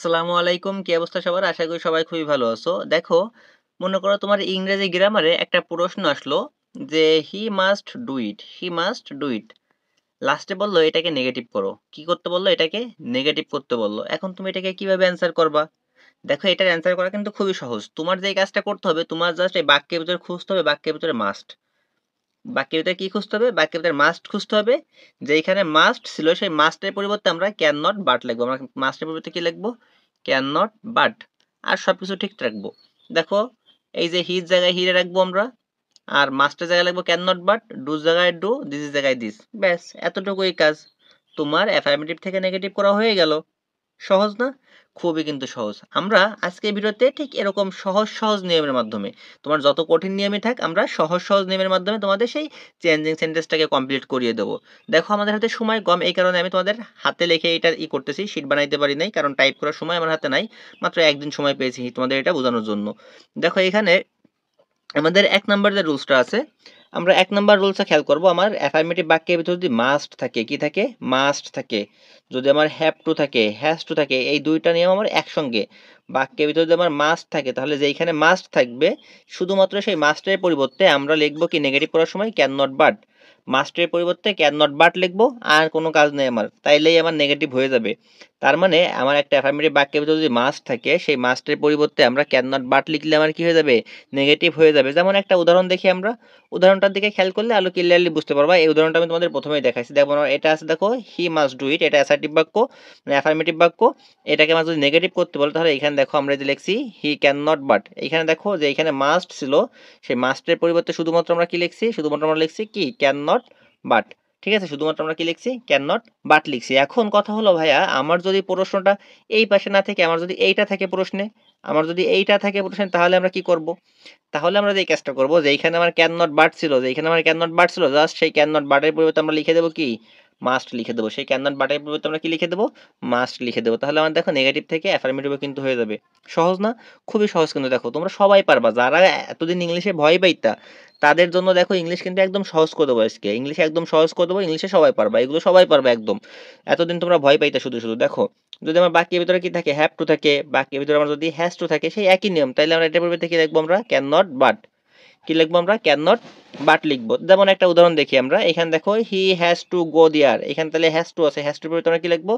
আসসালামু আলাইকুম, কি অবস্থা সবার? আশা করি সবাই খুবই ভালো আছো। দেখো, মনে করো তোমার ইংরেজি গ্রামারে একটা প্রশ্ন আসলো যে হি মাস্ট ডু ইট। লাস্টে বললো এটাকে নেগেটিভ করো। কি করতে বললো? এটাকে নেগেটিভ করতে বললো। এখন তুমি এটাকে কিভাবে অ্যান্সার করবা? দেখো, এটার অ্যান্সার করা কিন্তু খুবই সহজ। তোমার যে কাজটা করতে হবে, তোমার জাস্ট এই বাক্যের ভিতরে খুঁজতে হবে, বাক্যের ভিতরে মাস্ট। বাক্যের ভিতরে কি খুঁজতে হবে? বাক্যের ভিতরে মাস্ট খুঁজতে হবে। যেখানে মাস্ট ছিল সেই মাস্টের পরিবর্তে আমরা ক্যান নট বাট লিখবো। আমরা মাস্টের পরিবর্তে কি লিখবো? Can not but. আর সবকিছু ঠিক রাখবো। দেখো, এই যে হির জায়গায় হিরে রাখবো আমরা, আর মাস্টের জায়গায় লিখবো ক্যান নট বাট, ডু জায়গায় ডু, দিস ইজ জায়গায় দিস। ব্যাস, এতটুকুই কাজ। তোমার অ্যাফার্মেটিভ থেকে নেগেটিভ করা হয়ে গেল। সহজ না? খুবই কিন্তু সহজ। আমরা আজকের ভিডিওতে ঠিক এরকম সহজ সহজ নিয়মের মাধ্যমে, তোমার যত কঠিন নিয়মই থাক, আমরা সহজ সহজ নিয়মের মাধ্যমে তোমাদের সেই চেঞ্জিং সেন্টেন্সটাকে কমপ্লিট করিয়ে দেবো। দেখো, আমাদের হাতে সময় কম, এই কারণে আমি তোমাদের হাতে লিখে এটা করতেছি, শিট বানাইতে পারি নাই, কারণ টাইপ করার সময় আমার হাতে নাই। মাত্র একদিন সময় পেয়েছি তোমাদের এটা বোঝানোর জন্য। দেখো, এখানে আমাদের ১ নাম্বার যে রুলসটা আছে, আমরা ১ নাম্বার রুলসটা খেয়াল করব। আমার অ্যাফার্মেটিভ বাক্যের ভিতরে যদি মাস্ট থাকে, কি থাকে? মাস্ট থাকে। যদি আমার হ্যাভ টু থাকে, হ্যাজ টু থাকে, এই দুইটা নিয়ম আমার একসঙ্গে। বাক্যের ভিতরে যদি আমার মাস্ট থাকে, তাহলে যেইখানে মাস্ট থাকবে, শুধুমাত্র সেই মাস্টের পরিবর্তে আমরা লিখব কি নেগেটিভ করার সময়? Can not but. মাস্টের পরিবর্তে ক্যান নট বাট লিখবো, আর কোনো কাজ নেই আমার, তাইলেই আমার নেগেটিভ হয়ে যাবে। তার মানে আমার একটা অ্যাফার্মেটিভ বাক্যের ভিতরে যদি মাস্ট থাকে, সেই মাস্টের পরিবর্তে আমরা ক্যান নট বাট লিখলে আমার কি হয়ে যাবে? নেগেটিভ হয়ে যাবে। যেমন একটা উদাহরণ দেখি আমরা। উদাহরণটার দিকে খেয়াল করলে আরো ক্লিয়ারলি বুঝতে পারবা। এই উদাহরণটা আমি তোমাদের প্রথমেই দেখাইছি। দেখো, এটা আছে, দেখো, হি মাস্ট ডু ইট, এটা অ্যাসার্টিভ বাক্য, মানে অ্যাফার্মেটিভ বাক্য। এটাকে আমরা যদি নেগেটিভ করতে বলে, তাহলে এখানে দেখো আমরা যে লিখছি হি ক্যান নট বাট, এখানে দেখো যে এখানে মাস্ট ছিল, সেই মাস্টের পরিবর্তে শুধুমাত্র আমরা কি লিখছি? শুধুমাত্র আমরা লিখছি কি? Can not but. ঠিক আছে, শুধুমাত্র আমরা কি লিখছি? ক্যান নট বাট লিখছি। এখন কথা হলো, ভাইয়া, আমার যদি প্রশ্নটা এই পাশে না থেকে, আমার যদি এইটা থাকে প্রশ্নে, আমার যদি এইটা থাকে প্রশ্নে, তাহলে আমরা কি করব? তাহলে আমরা যে কাজটা করব, যে এইখানে আমার ক্যান নট বাট ছিল, যে এইখানে আমার ক্যান নট বাট ছিল, জাস্ট সেই ক্যান নট বাটের পরিবর্তে আমরা লিখে দেবো কি? মাস্ট লিখে দেবো। সেই ক্যান নট বাটের পরিবর্তে আমরা কি লিখে দেবো? মাস্ট লিখে দেবো। তাহলে আমার দেখো নেগেটিভ থেকে অ্যাফার্মেটিভে কিন্তু হয়ে যাবে। সহজ না? খুবই সহজ কিন্তু। দেখো, তোমরা সবাই পারবা। যারা এতদিন ইংলিশে ভয় পাইতা, তাদের জন্য দেখো ইংলিশ কিন্তু একদম সহজ করে দেবো আজকে। ইংলিশে একদম সহজ করে দেবো। ইংলিশে সবাই পারবা, এগুলো সবাই পারবা একদম। এতদিন তোমরা ভয় পাইতা শুধু শুধু। দেখো, যদি আমার বাক্যের ভিতরে কি থাকে? হ্যাভ টু থাকে। বাক্যের ভিতরে আমার যদি হ্যাজ টু থাকে, সেই একই নিয়ম। তাইলে আমরা এটার পরিবর্তে কি লিখবো? আমরা ক্যান নট বাট। কি লিখবো? আমরা ক্যান নট বাট লিখবো। যেমন একটা উদাহরণ দেখি আমরা। এখানে দেখো হি হ্যাজ টু গো দেয়ার, এখানে তাহলে হ্যাজ টু আছে, হ্যাজ টুর পরিবর্তে আমরা কি লিখবো?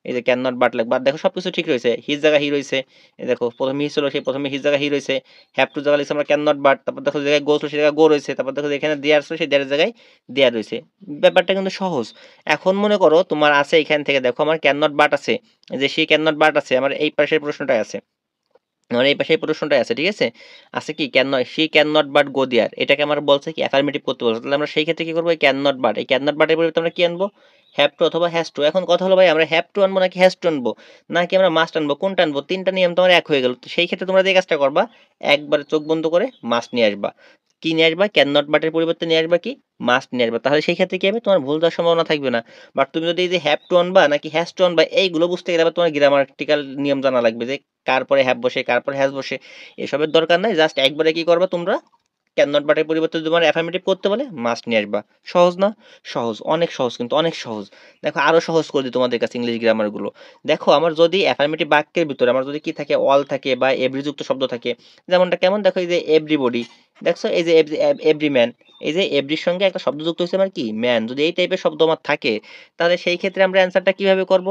এই যে ক্যান নট বাট লিখবো। আর দেখো সবকিছু ঠিক রয়েছে, হিজ জায়গায় হি রয়েছে। এই দেখো, প্রথমে হি ছিল, সেই প্রথমে হিজ জায়গায় হি রয়েছে। হ্যাভ টু জায়গায় লিখছি আমরা ক্যান নট বাট। তারপর দেখো যে জায়গায় গো ছিল, সেই জায়গায় গো রয়েছে। তারপর দেখো যে এখানে দেয়ার ছিল, সেই দেয়ারের জায়গায় দেয়ার রয়েছে। ব্যাপারটা কিন্তু সহজ। এখন মনে করো তোমার আছে এখান থেকে, দেখো আমার ক্যান নট বাট আছে, যে সি ক্যান নট বাট আছে, আমার এই পাশের প্রশ্নটাই আছে, আমার এই পাশে এই প্রশ্নটাই আছে। ঠিক আছে, আছে কি? Can not, she can not but go there, এটাকে আমার বলছে কি অ্যাফার্মেটিভ করতে বলছে। তাহলে আমরা সেই ক্ষেত্রে কি করবো? এই ক্যান নট বাট, এই ক্যান নট বাটের পরিবর্তে আমরা কি আনবো? হ্যাভ টু অথবা হ্যাজ টু। এখন কথা হলো, ভাই, আমরা হ্যাভ টু আনবো নাকি হ্যাজ টু আনবো, নাকি আমরা মাস্ট আনবো? কোনটা আনবো? তিনটা নিয়ম তোমার এক হয়ে গেল। তো সেই ক্ষেত্রে তোমরা যে কাজটা করবা, একবার চোখ বন্ধ করে মাস্ট নিয়ে আসবা। কি নিয়ে আসবা? ক্যান নট বাটের পরিবর্তে নিয়ে আসবা কি? মাস্ট নিয়ে আসবা। তাহলে সেই ক্ষেত্রে কি হবে? তোমার ভুল যাওয়ার সম্ভাবনা থাকবে না। বাট তুমি যদি এই যে হ্যাভ টু আনবা নাকি হ্যাজ টু আনবা, এইগুলো বুঝতে গেলে আবার তোমার গ্রামাটিক্যাল নিয়ম জানা লাগবে, যে কার পরে হ্যাভ বসে, কার পরে হ্যাজ বসে। এসবের দরকার নাই। জাস্ট একবারে কি করবা তোমরা? ক্যান নট বাটের পরিবর্তে যদি তোমার অ্যাফার্মেটিভ করতে বলে, মাস্ট নিয়ে আসবা। সহজ না? সহজ, অনেক সহজ কিন্তু, অনেক সহজ। দেখো, আরো সহজ করে দিই তোমাদের কাছে ইংলিশ গ্রামার গুলো। দেখো, আমার যদি অ্যাফার্মেটিভ বাক্যের ভিতরে আমার যদি কি থাকে? অল থাকে বা এভরি যুক্ত শব্দ থাকে। যেমনটা কেমন? দেখো, এই যে এভরিবডি, দেখছো, এই যে এভরি ম্যান, এই যে এভরির সঙ্গে একটা শব্দ যুক্ত হয়েছে আমার কি? ম্যান। যদি এই টাইপের শব্দ আমার থাকে, তাহলে সেই ক্ষেত্রে আমরা অ্যান্সারটা কিভাবে করব?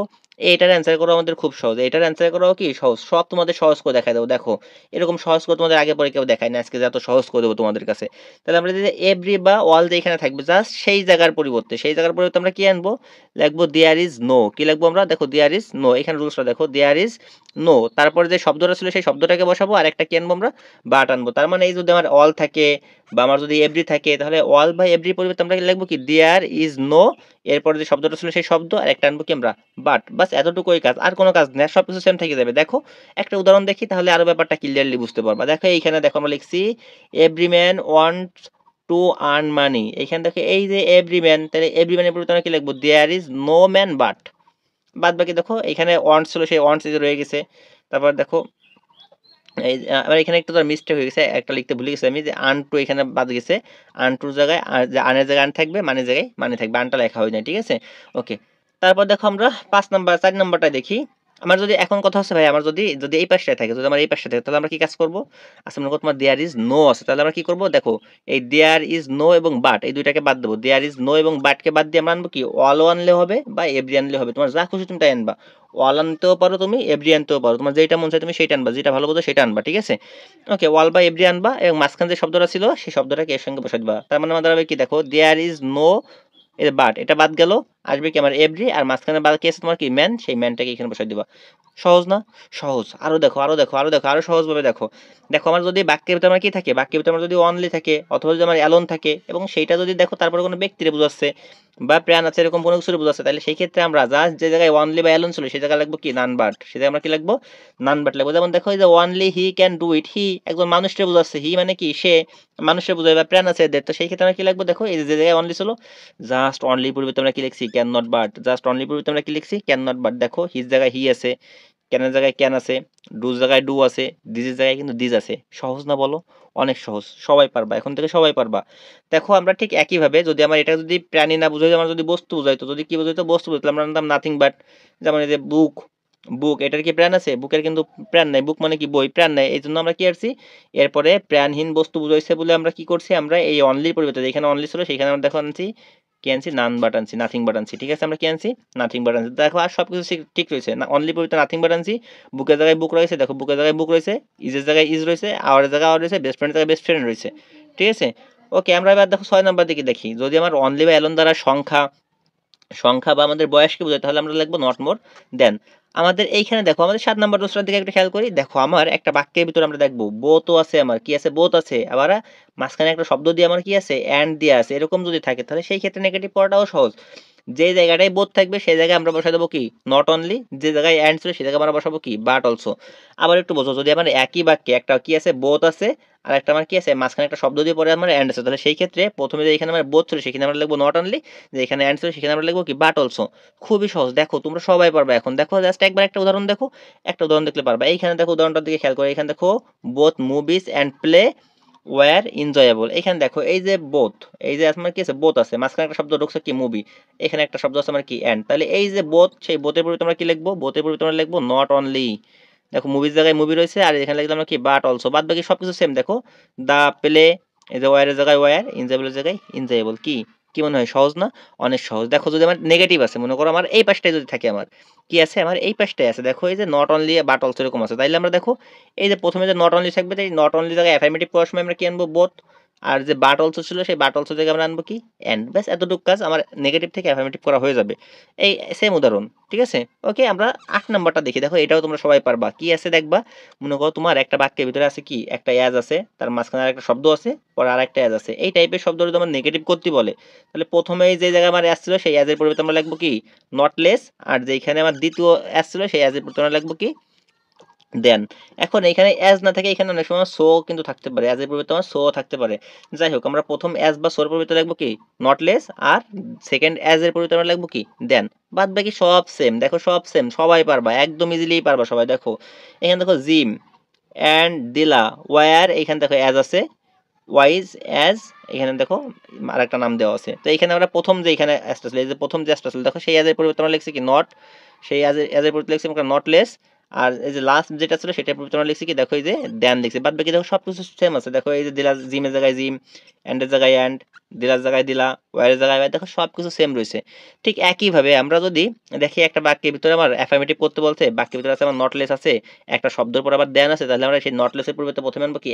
এইটার অ্যান্সার করা আমাদের খুব সহজ। এইটার অ্যান্সার করাও কি সহজ? সব তোমাদের সহজ করে দেখাই দেবো। দেখো, এরকম সহজ করে তোমাদের আগে পরে কেউ দেখায় না, আজকে যত সহজ করে দেবো তোমাদের কাছে। তাহলে আমরা যে এভরি বা অল যে এখানে থাকবে, জাস্ট সেই জায়গার পরিবর্তে, সেই জায়গার পরিবর্তে আমরা কি আনবো? লিখবো দেয়ার ইজ নো। কি লিখবো আমরা? দেখো, দেয়ার ইজ নো। এখানে রুলসটা দেখো, দেয়ার ইজ নো, তারপরে যে শব্দটা ছিল সেই শব্দটাকে বসাবো, আর একটা কি আনবো? আমরা বাট আনবো। তার মানে এই যদি আমার অল থাকে বা আমার যদি এভরি থাকে, তাহলে অল বা এভরি পরিবর্তে আমরা লিখবো কি? দেয়ার ইজ নো, এরপরে যে শব্দটা ছিল সেই শব্দ, আর একটা আনবো কি আমরা? বাট। বাস, এতটুকুই কাজ, আর কোনো কাজ নেই, সবকিছু সেম থেকে যাবে। দেখো, একটা উদাহরণ দেখি, তাহলে আরো ব্যাপারটা ক্লিয়ারলি বুঝতে পারবা। দেখো, এইখানে দেখো আমরা লিখছি every man wants to earn money. এইখানে দেখো এই যে এভরি ম্যান, তাহলে এভরি ম্যানের পরিবর্তে আমরা কি লিখবো? There is no man but. বাদ বাকি দেখো, এখানে ওয়ান্টস ছিল, সেই ওয়ান্টস রয়ে গেছে। তারপর দেখো, এই আবার এখানে একটু তার মিস্টেক হয়ে গেছে, একটা লিখতে ভুলে গেছি আমি, যে আন টু এখানে বাদ গেছে। আন টুর জায়গায় যে আনের জায়গায় আন থাকবে, মানের জায়গায় মানে থাকবে, আনটা লেখা হয় না। ঠিক আছে, ওকে। তারপর দেখো আমরা 5 নাম্বার 4 নাম্বারটা দেখি। আমার যদি এখন কথা হচ্ছে ভাই, আমার যদি যদি এই পাশটায় থাকে, যদি আমার এই পাশটা থাকে, তাহলে আমরা কি কাজ করব? আচ্ছা মনে করো তোমার দেয়ার ইজ নো আছে, তাহলে আমরা কি করব? দেখো এই দেয়ার ইজ নো এবং বাট এই দুইটাকে বাদ দেবো। দেয়ার ইজ নো এবং বাটকে বাদ দিয়ে আমরা আনবো কি? অল আনলে হবে বা এভরি আনলে হবে, তোমার যা খুশি তুমি তাই আনবা। অল আনতেও পারো তুমি, এভরি আনতেও পারো, তোমার যেটা মন চায় তুমি সেটা আনবা, যেটা ভালো বোঝো সেটা আনবা, ঠিক আছে? ওকে, অল বা এভরি আনবা এবং মাঝখানে যে শব্দটা ছিল সেই শব্দটাকে এর সঙ্গে বসাই দিবা। তার মানে আমাদের হবে কি? দেখো দেয়ার ইজ নো, এই বাট এটা বাদ গেল, আসবে কি আমার এভরি, আর মাঝখানে বাদ কি আছে তোমার কি? ম্যান, সেই ম্যানটাকে এখানে বসাই দিবা। সহজ না? সহজ। আরো দেখো, আরো দেখো, আরো দেখো, আরো সহজ ভাবে দেখো। দেখো আমার যদি বাক্যের ভিতরে আমার কি থাকে? বাক্যের ভিতরে আমার যদি অনলি থাকে অথবা যদি আমার অ্যালোন থাকে এবং সেইটা যদি দেখো তারপরে কোনো ব্যক্তিরে বোঝাচ্ছে বা প্রাণ আছে এরকম কোনো কিছু বোঝাচ্ছে, তাহলে সেই ক্ষেত্রে আমরা জাস্ট যে জায়গায় অনলি বা অ্যালোন ছিল সেই জায়গায় লিখবো কি? None but. সে জায়গায় আমরা কি লিখবো? নান বাট লিখবো। যেমন দেখো এই যে only he can do it, he একজন মানুষকে বোঝাচ্ছে, হি মানে কি? সে মানুষকে বোঝায় বা প্রাণ আছে এদের, তো সেই ক্ষেত্রে আমরা কি লিখবো? দেখো এই যে জায়গায় অনলি ছিল, জাস্ট অনলি পরিবর্তে আমরা কি লিখছি? Can not but. Just only পরিবর্তে আমরা কি লিখছি? Can not but. দেখো হিজ জায়গায় হি আছে, ক্যানের জায়গায় ক্যান আছে, ডুর জায়গায় ডু আছে, দিজের জায়গায় কিন্তু দিজ আছে। সহজ না বলো? অনেক সহজ, সবাই পারবা, এখন থেকে সবাই পারবা। দেখো আমরা ঠিক একইভাবে যদি আমার এটা যদি প্রাণী না বুঝাই, আমার যদি বস্তু বুঝাইতো, যদি কি বুঝাইতো? বস্তু বুঝাইতো, আমরা আনতাম নাথিং বাট। যেমন এই যে বুক, বুক এটার কি প্রাণ আছে? বুকের কিন্তু প্রাণ নাই। বুক মানে কি? বই, প্রাণ নাই। এই জন্য আমরা কি আসছি? এরপরে প্রাণহীন বস্তু বুঝাইছে বলে আমরা কি করছি? আমরা এই অনলির পরিবর্তে যেখানে অনলি ছিল সেখানে আমরা দেখো আনছি কি? আনছি নান বাট আনছি, নাথিং বাট আনছি, ঠিক আছে? আমরা কি আনছি? নাথিং বাট আনছি। দেখো আর সবকিছু ঠিক রয়েছে না, অনলি পরিবর্তে নাথিং বাট আনছি। বুকের জায়গায় বুক রয়েছে, দেখো বুকের জায়গায় বুক রয়েছে, ইজের জায়গায় ইজ রয়েছে, আওয়ারের জায়গায় আওয়ার রয়েছে, বেস্ট ফ্রেন্ডের জায়গায় বেস্ট ফ্রেন্ড রয়েছে, ঠিক আছে? ওকে, আমরা এবার দেখো 6 নাম্বার দিকে দেখি। যদি আমার অনলি বা অ্যালোন দ্বারা সংখ্যা সংখ্যা বা আমাদের বয়সকে বোঝায়, তাহলে আমরা লিখবো নট মোর দেন। আমাদের এইখানে দেখো আমাদের 7 নাম্বার দোসরার দিকে একটু খেয়াল করি। দেখো আমার একটা বাক্যের ভিতরে আমরা দেখবো বোথও আছে, আমার কি আছে? বোথ আছে। আবার মাঝখানে একটা শব্দ দিয়ে আমার কি আছে? অ্যান্ড দিয়ে আছে। এরকম যদি থাকে তাহলে সেই ক্ষেত্রে নেগেটিভ করাটাও সহজ। যে জায়গাটায় বোথ থাকবে সেই জায়গায় আমরা বসাই দেবো কি? Not only. যে জায়গায় অ্যান্ড ছিল সেই জায়গায় আমরা বসাবো কি? But also. আবার একটু বোঝো, যদি আমার একই বাক্যে একটা কি আছে? বোথ আছে, আর একটা আমার কি আছে? মাঝখানে একটা শব্দ দিয়ে পরে আমার অ্যান্ড আছে, তাহলে সেই ক্ষেত্রে প্রথমে যে এখানে আমার বোথ ছিল সেখানে আমরা লিখবো নট অনলি, যে এখানে অ্যান্ড ছিল সেখানে আমরা লিখবো কি? But also. খুবই সহজ। দেখো তোমরা সবাই পারবে। এখন দেখো জাস্ট একবার একটা উদাহরণ দেখো, একটা উদাহরণ দেখলে পারবা। এইখানে দেখো উদাহরণটার দিকে খেয়াল করে, এখানে দেখো both movies and play were enjoyable. এখানে দেখো এই যে বোথ, এই যে আমার কি আছে? বোথ আছে, মাঝখানে একটা শব্দ ঢুকছে কি? মুভি। এখানে একটা শব্দ আছে আমার কি? অ্যান্ড। তাহলে এই যে বোথ, সেই বোথের পরিবর্তে আমরা কি লিখবো? বোথের পরিবর্তে আমরা লিখবো নট অনলি। দেখো মুভির জায়গায় মুভি রয়েছে, আর এখানে লিখলাম আমরা কি? But also. বাদ বাকি সবকিছু সেম। দেখো দা প্লে, এই যে ওয়ারের জায়গায় ওয়ার, এনজয়েবলের জায়গায় এনজয়েবল। কি কি মনে হয়? সহজ না? অনেক সহজ। দেখো যদি আমার নেগেটিভ আছে, মনে করো আমার এই পাশটায় যদি থাকে, আমার কি আছে? আমার এই পাশটায় আছে, দেখো এই যে নট অনলি বাট অলসো এরকম আছে, তাইলে আমরা দেখো এই যে প্রথমে যে নট অনলি থাকবে, তাই নট অনলি জায়গায় অ্যাফার্মেটিভ করার সময় আমরা কি আনবো? বোথ। আর যে বাট অলসো ছিল সেই বাট অলসো থেকে আমরা আনবো কি? এন্ড। ব্যাস এতটুকু কাজ, আমার নেগেটিভ থেকে অ্যাফার্মেটিভ করা হয়ে যাবে। এই সেম উদাহরণ, ঠিক আছে? ওকে, আমরা 8 নাম্বারটা দেখি। দেখো এটাও তোমরা সবাই পারবা। কি আছে দেখবা? মনে করো তোমার একটা বাক্যের ভিতরে আছে কি? একটা অ্যাজ আছে, তার মাঝখানে আরেকটা শব্দ আছে, পরে আরেকটা অ্যাজ আছে। এই টাইপের শব্দ যদি আমার নেগেটিভ করতে বলে, তাহলে প্রথমে যে জায়গায় আমার অ্যাজ ছিল সেই অ্যাজের পরিবর্তে আমরা লিখবো কি? Not less. আর যেখানে আমার দ্বিতীয় অ্যাজ ছিল সেই অ্যাজের পরিবর্তে আমরা লিখবো কি? দেন। এখন এখানে অ্যাজ না থাকে, এখানে অনেক সময় সো কিন্তু থাকতে পারে, অ্যাজের পরিবর্তে আমার সো থাকতে পারে। যাই হোক, আমরা প্রথম অ্যাজ বা সোর পরিবর্তে লিখবো কি? Not less. আর সেকেন্ড অ্যাজ এর পরিবর্তে আমরা লিখবো কি? দেন। বাদ বাকি সব সেম। দেখো সব সেম, সবাই পারবা, একদম ইজিলি পারবা সবাই। দেখো এখানে দেখো জিম অ্যান্ড দিলা ওয়ার, এখানে দেখো অ্যাজ আছে, ওয়াইজ অ্যাজ, এখানে দেখো আরেকটা নাম দেওয়া আছে। তো এখানে আমরা প্রথম যে এখানে অ্যাজটা ছিল, এই যে প্রথম যে অ্যাজটা ছিল, দেখো সেই অ্যাজের পরিবর্তে আমরা লিখছি কি? নট। সেই অ্যাজের পরিবর্তে লিখছি আমরা নট লেস। আর এই যে লাস্ট যেটা ছিল সেটার পরিবর্তে আমরা লিখছি কি? দেখো এই যে দেন লিখছি। বাদ বাকি দেখো সব কিছু সেম আছে। দেখো এই যে দিলা, জিমের জায়গায় জিম, অ্যান্ডের জায়গায় অ্যান্ড, দিলার জায়গায় দিলা, ওয়ারের জায়গায় ওয়ার, দেখো সব কিছু সেম রয়েছে। ঠিক একইভাবে আমরা যদি দেখি একটা বাক্যের ভিতরে আমার অ্যাফার্মেটিভ করতে বলছে, বাক্যের ভিতরে আছে আমার নট লেস আছে, একটা শব্দের পর আবার দেন আছে, তাহলে আমরা সেই নট লেসের পরিবর্তে প্রথমে আনবো কি?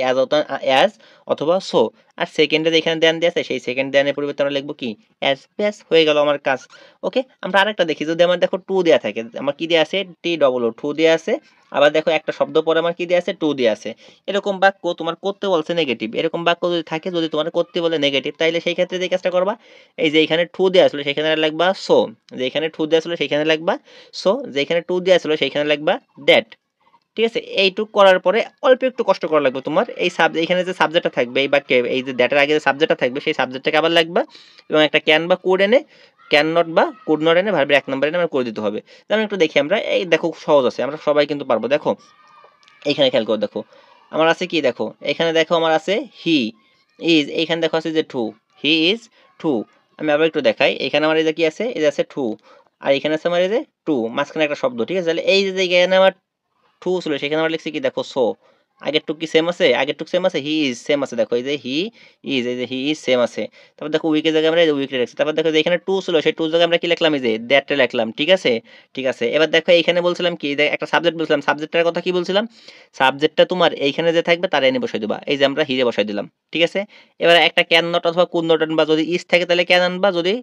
অ্যাজ অথবা সো। আর সেকেন্ডে যেখানে দেন দিয়ে আছে সেই সেকেন্ড দেনের পরিবর্তে আমরা লিখবো কি? অ্যাজ। ব্যাস হয়ে গেল আমার কাজ। ওকে, আমরা আরেকটা দেখি। যদি আমার দেখো টু দেওয়া থাকে, আমার কি দেওয়া আছে? টি ডবল ও, টু দেওয়া আছে। আবার দেখো একটা শব্দ পরে আমার কি দেওয়া আছে? টু দেওয়া আছে। এরকম বাক্য তোমার করতে বলছে নেগেটিভ, এরকম বাক্য যদি থাকে, যদি তোমার করতে বলে নেগেটিভ, তাইলে সেই ক্ষেত্রে যে কাজটা করবা, এই যে এখানে টু দেওয়া আসলে সেখানে লিখবা সো, যেখানে টু দেওয়া ছিল সেখানে লিখবা সো, যেখানে টু দেওয়া ছিল সেখানে লিখবা দ্যাট। ঠিক আছে? এইটুক করার পরে অল্প একটু কষ্ট করা লাগবে তোমার। এই এখানে যে সাবজেক্টটা থাকবে এই বাক্যে, এই যে দ্যাটের আগে যে সাবজেক্টটা থাকবে সেই সাবজেক্টটাকে আবার লাগবা এবং একটা ক্যান বা কোড এনে, ক্যান নট বা কুড নট এনে ভার্বের 1 নম্বরে এনে আমরা করে দিতে হবে। যেমন একটু দেখি আমরা, এই দেখো সহজ আছে, আমরা সবাই কিন্তু পারবো। দেখো এইখানে খেয়াল করে দেখো আমার আছে কি? দেখো এখানে দেখো আমার আছে হি ইজ, এইখানে দেখো আছে যে টু, হি ইজ টু। আমি আবার একটু দেখাই, এখানে আমার এই যে কি আছে? এই যে আছে টু। আর এখানে আছে আমার এই যে টু, মাঝখানে একটা শব্দ, ঠিক আছে। তাহলে এই যে এখানে আমার টু ছিল, সেখানে আমরা লিখছি কি দেখো সো, আগের টুক কি সেম আছে, আগের টুক সেম আছে, হি ইজ সেম আছে, দেখো এই যে হি ইজ, এই যে হি ইজ সেম আছে। তারপর দেখো উইকের জায়গায় আমরা উইক রাখছি। তারপর দেখো যে এখানে টু ছিল, সেই টু জায়গায় আমরা কি লিখলাম, এই যে দ্যাটটা লিখলাম, ঠিক আছে। ঠিক আছে, এবার দেখো এইখানে বলছিলাম কি একটা সাবজেক্ট বলছিলাম, সাবজেক্টটার কথা কি বলছিলাম, সাবজেক্টটা তোমার এইখানে যে থাকবে তার এনে বসাই দিবা, এই যে আমরা হিরে বসাই দিলাম, ঠিক আছে। এবার একটা ক্যান নট অথবা কুড নট আনবা, যদি ইজ থাকে তাহলে ক্যান আনবা, যদি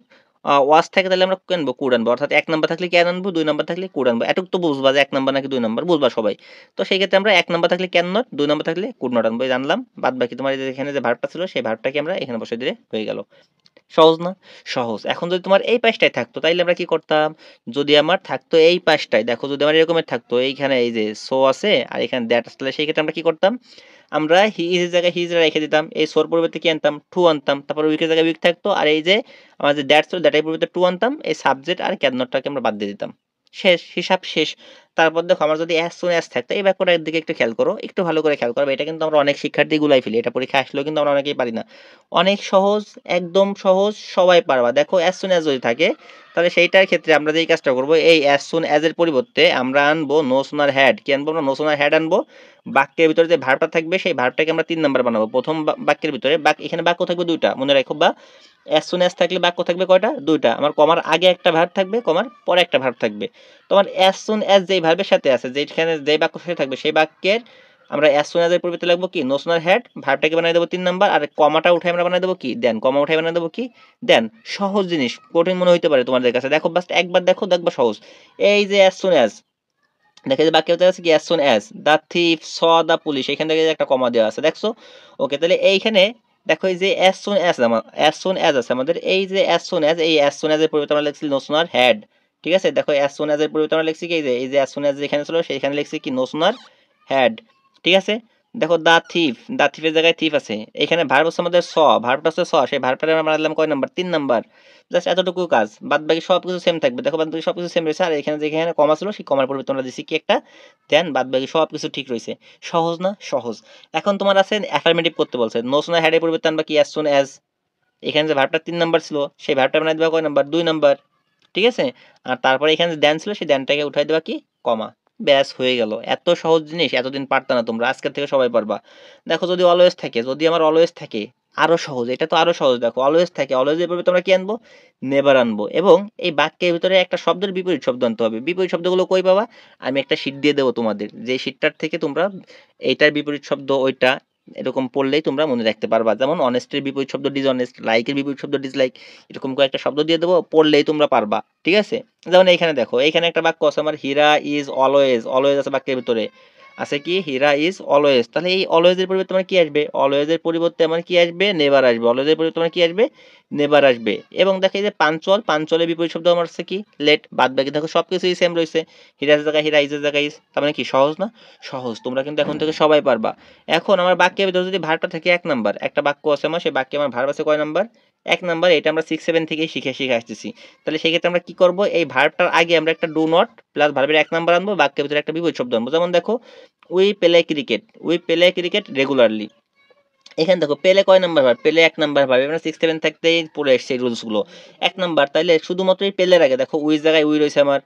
ওয়াজ থাকে তাহলে আমরা আনবো কুড আনবো, অর্থাৎ এক নাম্বার থাকলে ক্যান আনবো, দুই নাম্বার থাকলে কুড আনবো, এটুক তো বুঝবা যে এক নাম্বার নাকি দুই নাম্বার, বুঝবা সবাই। তো সেই ক্ষেত্রে আমরা এক নাম্বার থাকলে ক্যান নট, দুই নাম্বার থাকলে কুড নট আনবো, জানলাম। বাদ বাকি তোমার এখানে যে ভার্বটা ছিল সেই ভার্বটাকে আমরা এখানে বসে দিলে হয়ে গেল। সহজ না? সহজ। এখন যদি তোমার এই পাশটায় থাকতো তাইলে আমরা কি করতাম, যদি আমার থাকতো এই পাশটায়, দেখো যদি আমার এরকমের থাকতো, এইখানে এই যে সো আছে আর এখানে দ্যাট আসলে, সেই ক্ষেত্রে আমরা কি করতাম, আমরা হি ইজ এর জায়গায় হি ইজ রেখে দিতাম, এই সোর পরিবর্তে কি আনতাম, টু আনতাম, তারপর উইকের জায়গায় উইক থাকতো, আর এই যে আমার যে দ্যাট ছিল দ্যাটের পরিবর্তে টু আনতাম, এই সাবজেক্ট আর ক্যান নটটাকে আমরা বাদ দিয়ে দিতাম, শেষ, হিসাব শেষ। তারপর দেখো আমার যদি অ্যাজ সুন অ্যাজ থাকতো, এই বাক্যটার দিকে একটু খেয়াল করো, একটু ভালো করে খেয়াল করো, এটা কিন্তু আমরা অনেক শিক্ষার্থী গুলাই ফেলি, এটা পরীক্ষা আসলেও কিন্তু আমরা অনেকেই পারি না। অনেক সহজ, একদম সহজ, সবাই পারবা। দেখো অ্যাজ সুন অ্যাজ যদি থাকে তাহলে সেইটার ক্ষেত্রে আমরা যেই কাজটা করবো, এই অ্যাজ সুন অ্যাজ এর পরিবর্তে আমরা আনবো নো সুনার হ্যাড, কি আনবো আমরা, নো সুনার হ্যাড আনবো। বাক্যের ভিতরে যে ভার্বটা থাকবে সেই ভার্বটাকে আমরা 3 নাম্বার বানাবো, প্রথম বাক্যের ভিতরে এখানে বাক্য থাকবে দুইটা, মনে রাখো, বা অ্যাজ সুন অ্যাজ থাকলে বাক্য থাকবে কয়টা, দুইটা। আমার কমার আগে একটা ভার্ব থাকবে, কমার পরে একটা ভার্ব থাকবে। তোমার অ্যাজ সুন অ্যাজ যেই ভার্বের সাথে আছে, যেখানে যেই বাক্যের সাথে থাকবে সেই বাক্যের আমরা অ্যাজ সুন অ্যাজ এর পরিবর্তে লিখবো কি, নো সুনার হ্যাড, ভার্বটাকে বানিয়ে দেবো 3 নাম্বার, আর কমাটা উঠে আমরা বানিয়ে দেবো কি, দেন, কমা উঠে বানিয়ে দেবো কি, দেন। সহজ জিনিস, কঠিন মনে হইতে পারে তোমাদের কাছে, দেখো বাস একবার দেখো, দেখবা সহজ। এই যে অ্যাজ সুন অ্যাজ, দেখে যে বাক্যে আছে কি, as soon as the thief saw the police, এখান থেকে একটা কমা দেওয়া আছে, দেখছো। ওকে, তাহলে এইখানে দেখো এই যে as soon as, as soon as আছে আমাদের, এই যে অ্যাজ সুন অ্যাজ, এই অ্যাজ সুন অ্যাজ এর পরিবর্তে আমরা লিখছি নো সুনার হ্যাড, ঠিক আছে। দেখো অ্যাজ সুন অ্যাজ এর পরিবর্তে আমরা লিখছি কি, এই যে অ্যাজ সুন অ্যাজ যেখানে ছিল সেইখানে লিখছি কি, নো সুনার হ্যাড, ঠিক আছে। দেখো দা থিফ, দা থিফের জায়গায় থিফ আছে, এখানে ভার্ব হচ্ছে আমাদের স, ভার্বটা হচ্ছে স, সেই ভার্বটা আমরা বানালাম কয় নাম্বার, 3 নাম্বার। জাস্ট এতটুকু কাজ, বাদ বাকি সব কিছু সেম থাকবে, দেখো বাদ বাকি সব কিছু সেম রয়েছে, আর এখানে যেখানে কমা ছিল সেই কমার পরিবর্তে আমরা দিছি কি একটা, দেন, বাদ বাকি সব কিছু ঠিক রয়েছে। সহজ না? সহজ। এখন তোমার আছে অ্যাফার্মেটিভ করতে বলছে, নো সুন হ্যাড এর পরিবর্তে আনবা কি, অ্যাজ সুন অ্যাজ, এখানে যে ভার্বটা 3 নাম্বার ছিল সেই ভার্বটা বানাই দিবা কয় নাম্বার, 2 নাম্বার, ঠিক আছে। আর তারপরে এখানে যে দেন ছিল সেই দেনটাকে উঠাই দেবা কি, কমা, ব্যাস হয়ে গেল। এত সহজ জিনিস এতদিন পারতা না তোমরা, আজকের থেকে সবাই পারবা। দেখো যদি অলওয়েজ থাকে, যদি আমার অলওয়েজ থাকে, আরো সহজ, এটা তো আরো সহজ। দেখো অলওয়েজ থাকে, অলওয়েজ এর পরিবর্তে আমরা কি আনবো, নেভার আনবো, এবং এই বাক্যের ভিতরে একটা শব্দের বিপরীত শব্দ আনতে হবে। বিপরীত শব্দগুলো কই পাবা, আমি একটা শীট দিয়ে দেবো তোমাদের, যে শীটটার থেকে তোমরা এইটার বিপরীত শব্দ ওইটা এরকম পড়লেই তোমরা মনে রাখতে পারবা। যেমন অনেস্টের বিপরীত শব্দ ডিসঅনেস্ট, লাইকের বিপরীত শব্দ ডিসলাইক, এরকম কয়েকটা শব্দ দিয়ে দেবো, পড়লেই তোমরা পারবা, ঠিক আছে। যেমন এইখানে দেখো, এইখানে একটা বাক্য আছে আমার, হীরা ইজ অলওয়েজ, অলওয়েজ আছে বাক্যের ভিতরে, আছে কি, হীরা ইজ অলওয়েজ। তাহলে এই অলওয়েজ এর পরিবর্তে আমার কি আসবে, অলওয়েজ এর পরিবর্তে আমার কি আসবে, নেভার আসবে। অলওয়েজ এর পরিবর্তে আমার কি আসবে, নেভার আসবে। এবং দেখো এই যে পাঞ্চুয়াল, পাঞ্চুয়ালের বিপরীত শব্দ আমার আছে কি, লেট। বাদ বাকি দেখো সবকিছুই সেম রয়েছে, হীরার জায়গায় হীরা, ইজের জায়গায় ইজ, তার মানে কি সহজ না? সহজ। তোমরা কিন্তু এখন থেকে সবাই পারবা। এখন আমার বাক্যের ভিতরে যদি ভার্বটা থাকে 1 নাম্বার, একটা বাক্য আছে আমার, সেই বাক্যে আমার ভার্ব আছে কয় নাম্বার, 1 নাম্বার। এটা আমরা 6-7 থেকেই শিখে শিখে আসতেছি। তাহলে সেই ক্ষেত্রে আমরা কি করব, এই ভার্বটার আগে আমরা একটা ডু নট প্লাস ভার্বের 1 নাম্বার আনবো, বাক্যের ভিতরে একটা বিপরীত শব্দ আনবো। যেমন দেখো we play cricket, we play cricket regularly. এখানে দেখো পেলে কয় নাম্বার ভার্ব, পেলে 1 নাম্বার ভার্ব। আমরা 6-7 থাকতেই পড়ে এসেছি এই রুলস গুলো, 1 নাম্বার। তাইলে শুধুমাত্র এই পেলের আগে দেখো উইর জায়গায় উই রয়েছে আমার,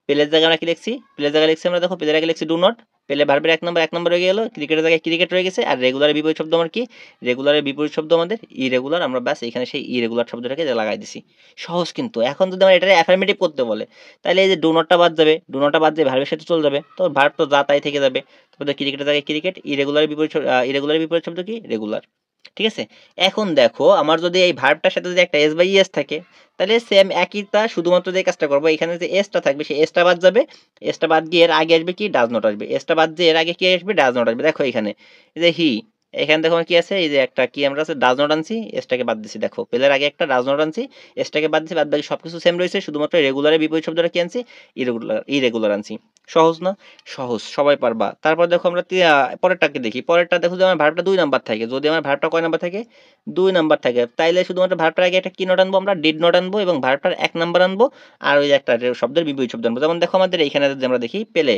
পেলের জায়গায় আমরা কি লিখছি, পেলের জায়গায় লিখছি আমরা, দেখো পেলের আগে লিখছি ডু নট, পেলে ভার্বের 1 নাম্বার, 1 নাম্বার হয়ে গেল, ক্রিকেটের জায়গায় ক্রিকেট রয়ে গেছে। আর রেগুলারের বিপরীত শব্দ আমার কি, রেগুলারের বিপরীত শব্দ আমাদের ইরেগুলার, আমরা ব্যাস এখানে সেই ইরেগুলার শব্দটাকে লাগাই দিছি। সহজ কিন্তু। এখন যদি আমরা এটারে অ্যাফার্মেটিভ করতে বলে তাহলে এই যে ডু নটটা বাদ যাবে, ডু নটটা বাদ দিয়ে ভার্বের সাথে চলে যাবে, তো ভার্ব তো যা তাই থেকে যাবে। তারপরে ক্রিকেটের জায়গায় ক্রিকেট, ইরেগুলারের বিপরীত ইরেগুলারের বিপরীত শব্দ কি, রেগুলার, ঠিক আছে। এখন দেখো আমার যদি এই ভার্বটার সাথে যদি একটা এস বাই এস থাকে তাহলে সেম একইটা, শুধুমাত্র যে কাজটা করবো এখানে যে এসটা থাকবে সেই এসটা বাদ যাবে, এসটা বাদ গিয়ে এর আগে আসবে কি, ডাজ নট আসবে, এসটা বাদ দিয়ে এর আগে কি আসবে, ডাজ নট আসবে। দেখো এখানে এই যে হি, এখানে দেখো আমার কি আছে, এই যে একটা কি আমরা আছে ডাজ নট আনছি, এসটাকে বাদ দিছি, দেখো পেলের আগে একটা ডাজ নট আনছি, এসটাকে বাদ দিছি, বাদ বাকি সবকিছু সেম রয়েছে, শুধুমাত্র রেগুলারের বিপরীত শব্দটা কি আনছি, ইরেগুলার আনছি। সহজ না? সহজ, সবাই পারবা। তারপর দেখো আমরা পরেরটাকে দেখি। পরেরটা দেখো যে আমার ভার্বটা 2 নাম্বার থাকে, যদি আমার ভার্বটা কয় নাম্বার থাকে, 2 নাম্বার থাকে, তাইলে শুধুমাত্র ভার্বটার আগে একটা কি নট আনবো, আমরা ডিড নট আনবো, এবং ভার্বটার 1 নাম্বার আনবো, আর ওই যে একটা শব্দের বিপরীত শব্দ আনবো। যেমন দেখো আমাদের এইখানে যদি আমরা দেখি পেলে,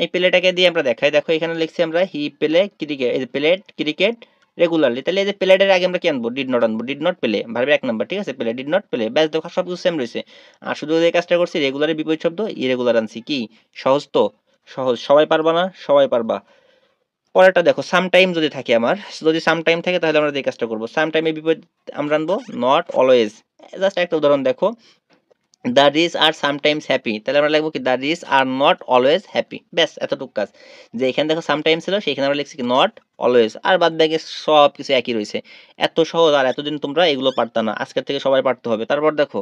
এই পেলেটাকে দিয়ে আমরা দেখাই, দেখো এখানে লিখছি আমরা হি প্লে ক্রিকেট, এই যে প্লেড ক্রিকেট রেগুলারলি, তাহলে এই যে প্লেডের আগে আমরা কি আনবো, ডিড নট আনবো, ডিড নট প্লে, ভার্বের 1 নাম্বার, ঠিক আছে, প্লে, ডিড নট প্লে, ব্যাস দেখো সব কিছু সেম রয়েছে। আর শুধু এই কাজটা করছি, রেগুলারের বিপরীত শব্দ ইরেগুলার আনছি, কি সহজ তো, সহজ, সবাই পারবা না, সবাই পারবা। পরেরটা দেখো, সাম টাইম যদি থাকে আমার, যদি সাম টাইম থাকে তাহলে আমরা এই কাজটা করবো, সাম টাইমের বিপরীত আমরা আনবো নট অলওয়েজ। জাস্ট একটা উদাহরণ দেখো, the rich are sometimes happy, তাহলে আমরা লিখবো কি the rich are not always happy, ব্যাস এতটুকু কাজ। যে এখানে দেখো সামটাইম ছিল, সেখানে আমরা লিখছি কি নট অলওয়েজ, আর বাদ বাকি সব কিছু একই রয়েছে। এত সহজ, আর এতদিন তোমরা এগুলো পারতা না, আজকের থেকে সবাই পারতে হবে। তারপর দেখো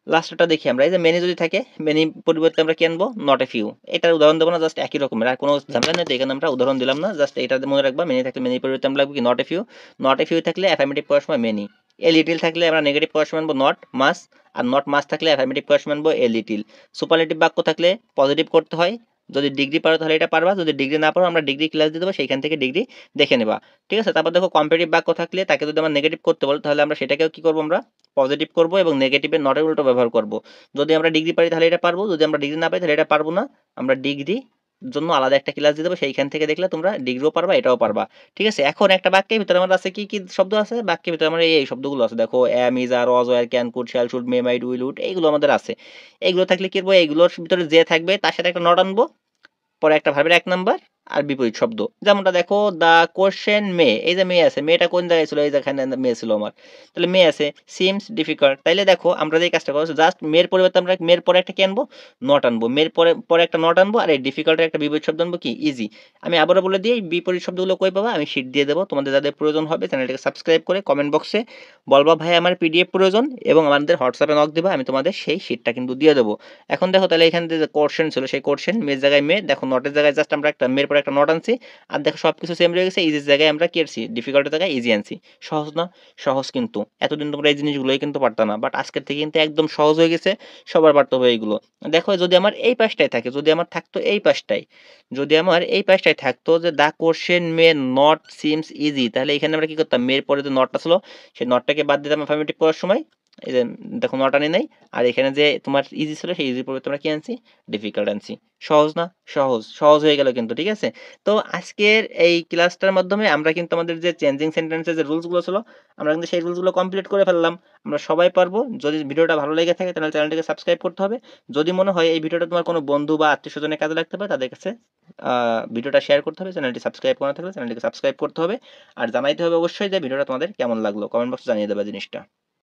লাস্টটা দেখি আমরা, এই যে মেনি যদি থাকে, মেনি পরিবর্তে আমরা কি আনবো, নট এ ফিউ। এটার উদাহরণ দেবো না, জাস্ট একই রকমের, আর কোনো ঝামেলা নেই, তো এখানে আমরা উদাহরণ দিলাম না, জাস্ট এটা মনে রাখবা, মেনি থাকলে মেনি পরিবর্তে আমরা লাগবে কি not a few. Not a few থাকলে অ্যাফার্মেটিভ করার সময় মেনি। এ লিটিল থাকলে আমরা নেগেটিভ করার সময় আনবো নট মাস, আর নট মাস থাকলে অ্যাফার্মেটিভ করার সময় আনবো এ লিটিল। সুপারলেটিভ বাক্য থাকলে পজিটিভ করতে হয়, যদি ডিগ্রি পারো তাহলে এটা পারবা, যদি ডিগ্রি না পারো আমরা ডিগ্রি ক্লাস দিয়ে দেবো, সেইখান থেকে ডিগ্রি দেখে নেবা, ঠিক আছে। তারপর দেখো কম্পারেটিভ বাক্য থাকলে তাকে যদি আমরা নেগেটিভ করতে বলো, তাহলে আমরা সেটাকেও কি করবো, আমরা পজিটিভ করবো এবং নেগেটিভের নটের উল্টো ব্যবহার করবো। যদি আমরা ডিগ্রি পারি তাহলে এটা পারবো, যদি আমরা ডিগ্রি না পাই তাহলে এটা পারবো না। আমরা ডিগ্রি জন্য আলাদা একটা ক্লাস দিয়ে দেবো, সেইখান থেকে দেখলে তোমরা ডিগ্রিও পারবা, এটাও পারবা, ঠিক আছে। এখন একটা বাক্যের ভিতরে আমার আছে কি কি শব্দ আছে, বাক্যের ভিতরে আমার এই শব্দগুলো আছে, দেখো am, is, are, was, were, can, could, shall, should, may, might, will, would, এইগুলো আমাদের আছে। এইগুলো থাকলে কি করবো, এইগুলোর ভিতরে যে থাকবে তার সাথে একটা নট আনবো, পরে একটা ভার্বের 1 নাম্বার আর বিপরীত শব্দ। যেমনটা দেখো দ্য কোশ্চেন মে, এই যে মে আছে, মেয়েটা কোন জায়গায় ছিল, এই যেখানে মে ছিল আমার, তাহলে মে আছে। সিমস ডিফিকাল্ট, তাইলে দেখো আমরা যে কাজটা করবো, জাস্ট মেয়ের পরিবর্তে আমরা মেয়ের পরে একটা কি আনবো, নট আনবো, মেয়ের পরে পরে একটা নট আনবো, আর এই ডিফিকাল্টের একটা বিপরীত শব্দ আনবো কি ইজি। আমি আবারও বলে দিই, এই বিপরীত শব্দগুলো কই পাবা, আমি শিট দিয়ে দেবো, তোমাদের যাদের প্রয়োজন হবে চ্যানেলটাকে সাবস্ক্রাইব করে কমেন্ট বক্সে বলবা ভাই আমার পিডিএফ প্রয়োজন, এবং আমাদের হোয়াটসঅ্যাপে নক দিবা, আমি তোমাদের সেই শিটটা কিন্তু দিয়ে দেবো। এখন দেখো তাহলে এখানে যে কোশ্চেন ছিল, সেই কোশ্চেন মেয়ের জায়গায় মে, দেখো নটের জায়গায় জাস্ট আমরা একটা মেয়ের পরে একটা নট আনছি, আর দেখো সব কিছু সেম রয়ে গেছে, ইজির জায়গায় আমরা কি আনছি, ডিফিকাল্টের জায়গায় ইজি আনছি। সহজ না, সহজ কিন্তু এতদিন তোমরা এই জিনিসগুলোই কিন্তু পারতা না, বাট আজকের থেকে কিন্তু একদম সহজ হয়ে গেছে, সবার পারতে হবে এইগুলো। দেখো যদি আমার এই পাশটায় থাকে, যদি আমার থাকতো এই পাশটায়, যদি আমার এই পাশটায় থাকতো যে the question may not seems easy, তাহলে এখানে আমরা কি করতাম, মেয়ের পরে যে নটটা ছিল সেই নটটাকে বাদ দিতাম অ্যাফার্মেটিভ করার সময়, এই যে দেখো নট আনি নাই, আর এখানে যে তোমার ইজি ছিল সেই ইজির পরিবর্তে আমরা কি আনছি, ডিফিকাল্ট আনছি। সহজ না, সহজ, সহজ হয়ে গেল কিন্তু, ঠিক আছে। তো আজকের এই ক্লাসটার মাধ্যমে আমরা কিন্তু আমাদের যে চেঞ্জিং সেন্টেন্সের যে রুলসগুলো ছিল, আমরা কিন্তু সেই রুলসগুলো কমপ্লিট করে ফেললাম, আমরা সবাই পারবো। যদি ভিডিওটা ভালো লেগে থাকে তাহলে চ্যানেলটাকে সাবস্ক্রাইব করতে হবে। যদি মনে হয় এই ভিডিওটা তোমার কোনো বন্ধু বা আত্মীয় স্বজনের কাজে লাগতে পারে, তাদের কাছে ভিডিওটা শেয়ার করতে হবে, চ্যানেলটি সাবস্ক্রাইব করা থাকলে চ্যানেলটিকে সাবস্ক্রাইব করতে হবে, আর জানাইতে হবে অবশ্যই যে ভিডিওটা তোমাদের কেমন লাগলো, কমেন্ট বক্সে জানিয়ে দেবে জিনিসটা।